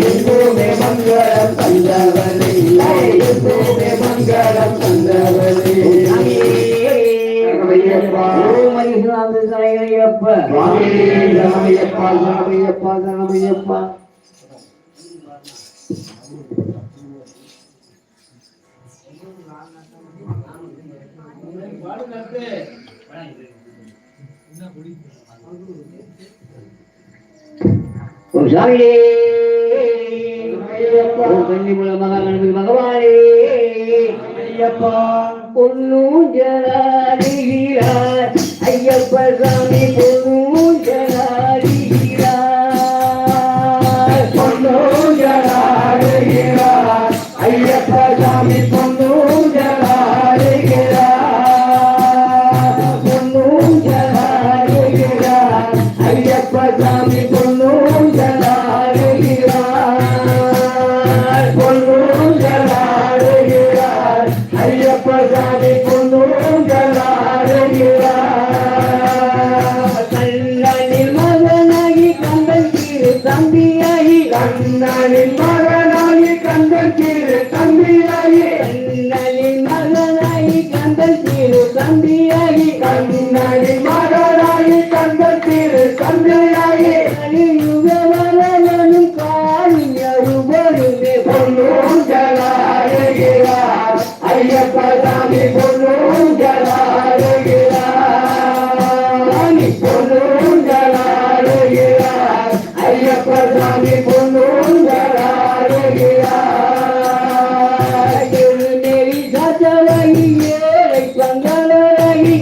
எங்குமே மங்களம் தந்தவரே எங்குமே மங்களம் தந்தவரே சரணையப்பா சரணையப்பா சரணையப்பா சரணையப்பா சரணையப்பா சாமியே கன்னிமுல மகாகணபதி பகவானே ஐயப்பா பொன்னூஞ்சலாடுகிறார் ஐயப்ப சாமி பொன்னூஞ்சலாடுகிறார் பொன்னூஞ்சலாடுகிறார் ஐயப்ப சாமி பொன்னூஞ்சலாடுகிறார் பொன்னூஞ்சலாடுகிறார் ஐயப்ப சாமி பொன்னூஞ்சலாடுகிறார் பொன்னூஞ்சலாடுகிறார் ஐயப்ப சாமி பொன்னூஞ்சலாடுகிறார் கண்ணனின் மகனாகி கந்தன் திரு தம்பியாகி கண்ணனின் மகனாகி கந்தன் திரு தம்பியாகி கண்ணனின் மகனாகி கந்தன் திரு தம்பியாகி கண்ணனின் மகனாகி கந்தன் திரு தம்பியாகி கலியுகவரனும் காளியருவருமே பொன்னூஞ்சலாடுகிறார் ஐயப்ப சாமி பொன்னூஞ்சலாடுகிறார் பொன்னூஞ்சலாடுகிறார் ஐயப்ப சாமி பொன்னூஞ்சலாடுகிறார் நெறி சத்தவகி ஏழை பங்களரகி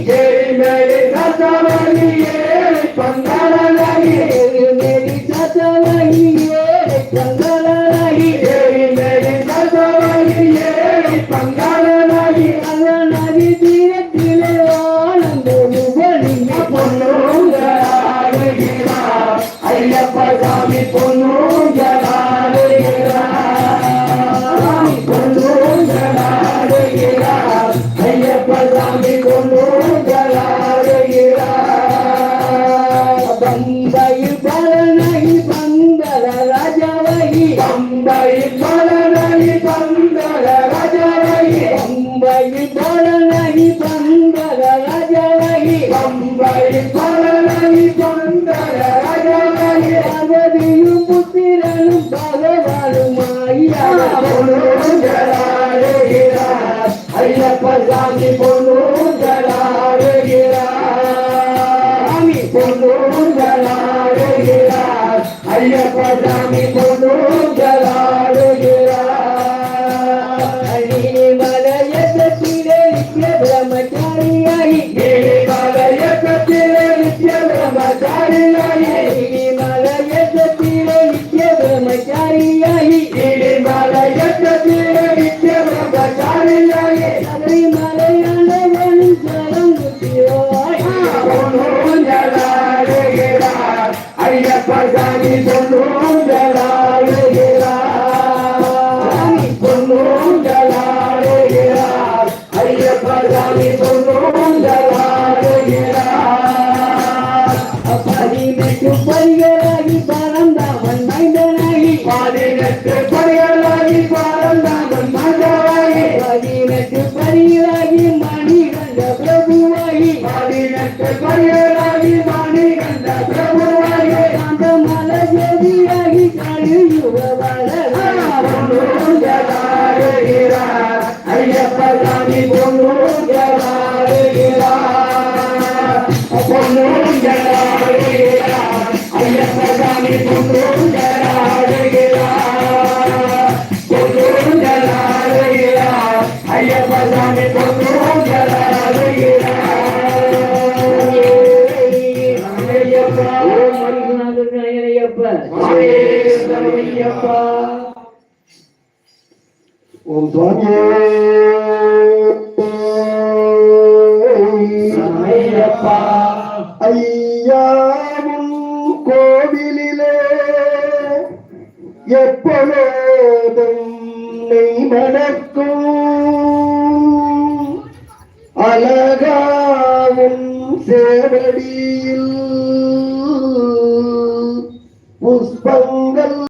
நெறி சத்தவகி ஏழை பங்களரகி நெறி சத்தவகி ஏழை பங்களரகி நெறி சத்தவகி ஏழை பங்களரகி நதி தீரத்திலே ஆனந்த முகலிங்க பொன்னூஞ்சலாடுகிறார் ஐயப்ப சாமி பொன்னூஞ்சலாடுகிறார் பொன்னூஞ்சலாடுகிறார் ஐயப்ப சாமி பொன்னூஞ்சலாடுகிறார் பம்பையில் பலனகி பந்தல ராஜாவகி பம்பையில் பலனகி பந்தல ராஜாவகி பம்பையில் பலனகி பந்தல ராஜாவகி பம்பையில் பலனகி பந்தல ராஜாவகி அகதியும் புத்திரனும் பகவானும் ஐயா பொன்னூஞ்சலாடுகிறார் ஐயப்ப சாமி பொன்னூஞ்சலாடுகிறார் பொன்னூஞ்சலாடுகிறார் ஐயப்ப சாமி பொன்னூஞ்சலாடுகிறார் மலையத்திலே நித்ய பிரம்மச்சாரியாகி மலையத்திலே நித்ய பிரம்மச்சாரியாகி மலையத்திலே நித்ய பிரம்மச்சாரியாகி மலையத்திலே நித்ய பிரம்மச்சாரியாகி சபரிமலையானவன் சரங்குத்தியோய் பொன்னூஞ்சலாடுகிறார் ஐயப்ப சாமி பொன்னூஞ்சலாடுகிறார் பொன்னூஞ்சலாடுகிறார் ஐயப்ப சாமி பொன்னூஞ்சலாடுகிறார் பதினெட்டு பரிகளாகி பரந்தாமன் மைந்தனாகி பதினெட்டு பரிகளாகி பரந்தாமன் மைந்தனாகி பதினெட்டு பரிகளாகி மணிகண்ட பிரபுவாகி பதினெட்டு பரிகளாகி மணிகண்ட பிரபுவாகி அந்த மலஜதியாகி கலியுக பொன்னூஞ்சலாடுகிறார் ஐயப்ப சாமி பொன்னூஞ்சலாடுகிறார் பொன்னூஞ்சலாடுகிறார் ஐயப்ப சாமி பொன்னூஞ்சலாடுகிறார் பொன்னூஞ்சலாடுகிறார் ஐயப்ப சாமி பொன்னூஞ்சலாடுகிறார் ஓம் சுவாமியே சரணையப்பா ஐயாவும் கோவிலிலே எப்பொழுதும் நெய் மணக்கும் அழகாவும் சேவடி